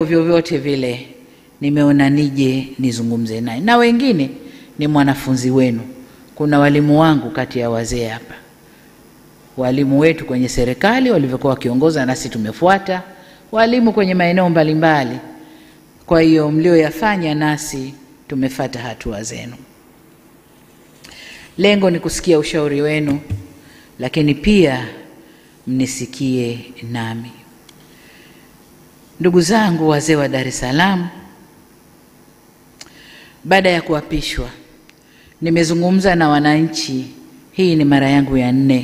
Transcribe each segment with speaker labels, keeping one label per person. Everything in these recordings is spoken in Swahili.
Speaker 1: vyovyote vile nimeona nije nizungumze naye. Na wengine ni mwanafunzi wenu. Kuna walimu wangu kati ya wazee hapa, walimu wetu kwenye serikali walivyokuwa wakiongoza nasi tumefuata, walimu kwenye maeneo mbalimbali. Kwa hiyo mlioyafanya nasi tumefuata hatua zenu. Lengo ni kusikia ushauri wenu, lakini pia mnisikie nami. Ndugu zangu wazee wa Dar es Salaam, baada ya kuapishwa nimezungumza na wananchi. Hii ni mara yangu ya 4.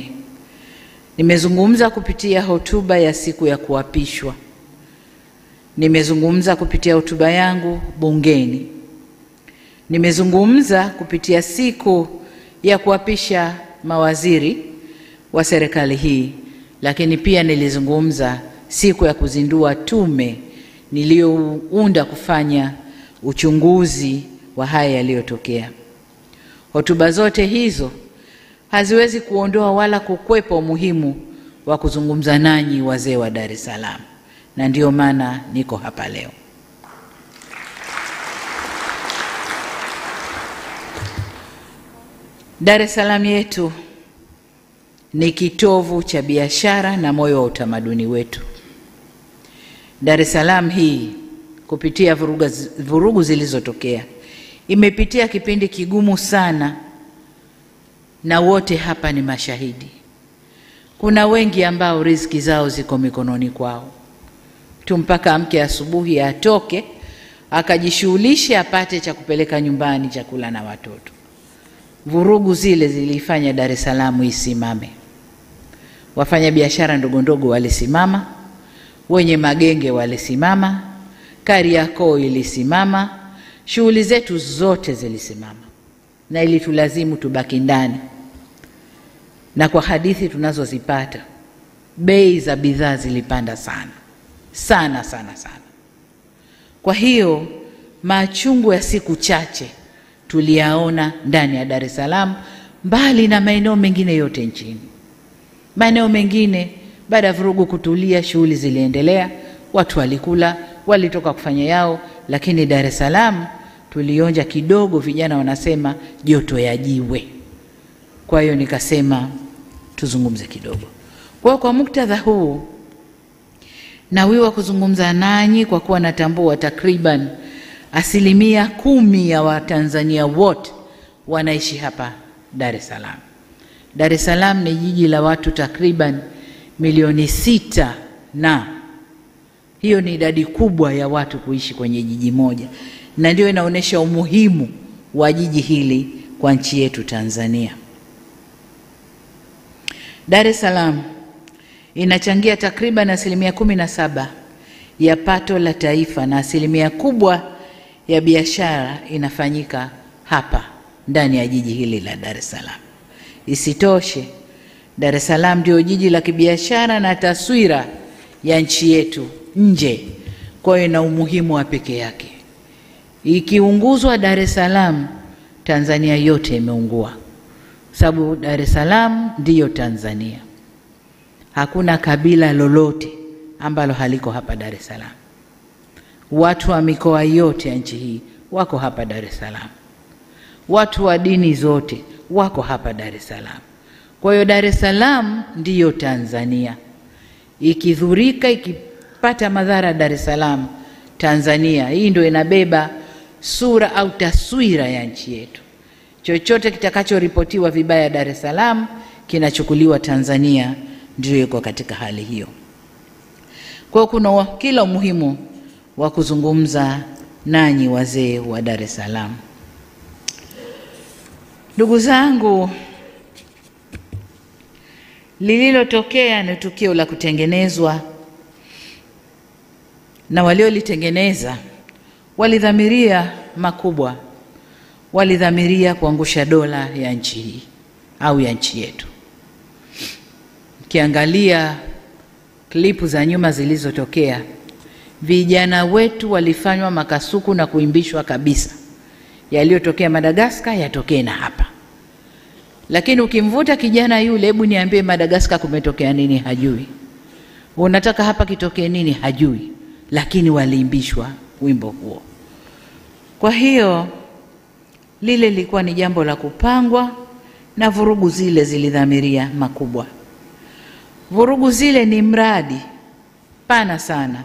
Speaker 1: Nimezungumza kupitia hotuba ya siku ya kuapishwa. Nimezungumza kupitia hotuba yangu bungeni. Nimezungumza kupitia siku ya kuapisha mawaziri wa serikali hii, lakini pia nilizungumza siku ya kuzindua tume niliyounda kufanya uchunguzi wa haya yaliyotokea. Hotuba zote hizo haziwezi kuondoa wala kukwepa umuhimu wa kuzungumza nanyi wazee wa Dar es Salaam, na ndio maana niko hapa leo. Dar es Salaam yetu ni kitovu cha biashara na moyo wa utamaduni wetu. Dar es Salaam hii kupitia vurugu zilizotokea imepitia kipindi kigumu sana, na wote hapa ni mashahidi. Kuna wengi ambao riziki zao ziko mikononi kwao. Mpaka amke asubuhi atoke akajishughulishe apate cha kupeleka nyumbani, chakula na watoto. Vurugu zile zilifanya Dar es Salaam isimame. Wafanya biashara ndogo ndogo walisimama, wenye magenge walisimama, Kariakoo ilisimama, shughuli zetu zote zilisimama, na ilitulazimu tubaki ndani. Na kwa hadithi tunazozipata, bei za bidhaa zilipanda sana sana sana sana. Kwa hiyo machungu ya siku chache tuliyaona ndani ya Dar es Salaam, mbali na maeneo mengine yote nchini. Maeneo mengine baada ya vurugu kutulia, shughuli ziliendelea, watu walikula, walitoka kufanya yao, lakini Dar es Salaam tulionja kidogo, vijana wanasema joto ya jiwe. Kwa hiyo nikasema tuzungumze kidogo. Kwa muktadha huu nawiwa kuzungumza nanyi kwa kuwa natambua takriban 10% ya Watanzania wote wanaishi hapa Dar es Salaam. Dar es Salaam ni jiji la watu takriban milioni 6, na hiyo ni idadi kubwa ya watu kuishi kwenye jiji moja, na ndio inaonesha umuhimu wa jiji hili kwa nchi yetu Tanzania. Dar es Salaam inachangia takriban 17% ya pato la taifa, na 1% kubwa ya biashara inafanyika hapa ndani ya jiji hili la Dar es Salaam. Isitoshe, Dar es Salaam ndio jiji la kibiashara na taswira ya nchi yetu nje. Kwa hiyo ina umuhimu wa pekee yake. Ikiunguzwa Dar es Salaam, Tanzania yote imeungua, sababu Dar es Salaam ndiyo Tanzania. Hakuna kabila lolote ambalo haliko hapa Dar es Salaam. Watu wa mikoa yote ya nchi hii wako hapa Dar es Salaam. Watu wa dini zote wako hapa Dar es Salaam. Kwa hiyo Dar es Salaam ndiyo Tanzania. Ikidhurika, ikipata madhara Dar es Salaam, Tanzania hii ndio inabeba sura au taswira ya nchi yetu. Chochote kitakachoripotiwa vibaya Dar es Salaam kinachukuliwa Tanzania, ndio yuko katika hali hiyo. Kwa hiyo kuna kila umuhimu wa kuzungumza nanyi wazee wa Dar es Salaam. Ndugu zangu, lililotokea ni tukio la kutengenezwa, na waliolitengeneza walidhamiria makubwa. Walidhamiria kuangusha dola ya nchi hii au ya nchi yetu. Kiangalia klipu za nyuma zilizotokea, vijana wetu walifanywa makasuku na kuimbishwa kabisa. Yaliyotokea Madagascar yatokee na hapa. Lakini ukimvuta kijana yule, hebu niambie Madagascar kumetokea nini, hajui. Unataka hapa kitokee nini, hajui. lakini waliimbishwa wimbo huo. Kwa hiyo lile lilikuwa ni jambo la kupangwa, na vurugu zile zilidhamiria makubwa. Vurugu zile ni mradi pana sana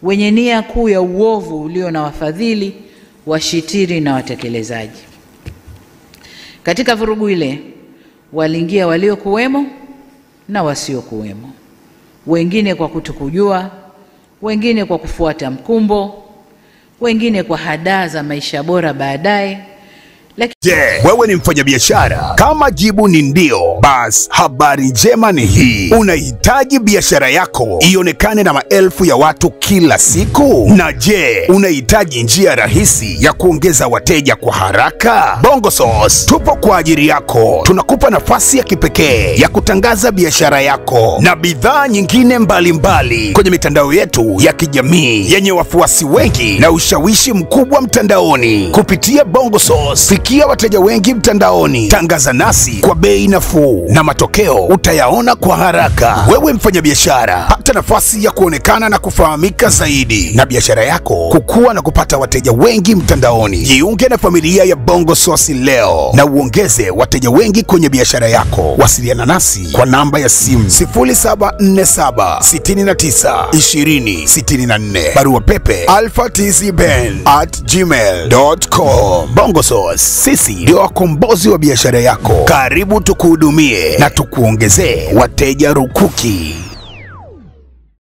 Speaker 1: wenye nia kuu ya uovu ulio na wafadhili, washitiri na watekelezaji. Katika vurugu ile waliingia waliokuwemo na wasiokuwemo, wengine kwa kutokujua, wengine kwa kufuata mkumbo, wengine kwa hadaa za maisha bora baadaye.
Speaker 2: Wewe ni mfanyabiashara? Kama jibu ni ndio, basi habari njema ni hii. Unahitaji biashara yako ionekane na maelfu ya watu kila siku? Na je, unahitaji njia rahisi ya kuongeza wateja kwa haraka? BongoSauce tupo kwa ajili yako. Tunakupa nafasi ya kipekee ya kutangaza biashara yako na bidhaa nyingine mbalimbali kwenye mitandao yetu ya kijamii yenye wafuasi wengi na ushawishi mkubwa mtandaoni. Kupitia BongoSauce, fikia wateja wengi mtandaoni. Tangaza nasi kwa bei nafuu na matokeo utayaona kwa haraka. Wewe mfanyabiashara, pata nafasi ya kuonekana na kufahamika zaidi, na biashara yako kukua na kupata wateja wengi mtandaoni. Jiunge na familia ya BongoSauce leo na uongeze wateja wengi kwenye biashara yako. Wasiliana nasi kwa namba ya simu 0747 69 20 64, barua pepe alphatizben@gmail.com. BongoSauce, sisi ndio wakombozi wa biashara yako. Karibu tukuhudumie na tukuongezee wateja rukuki.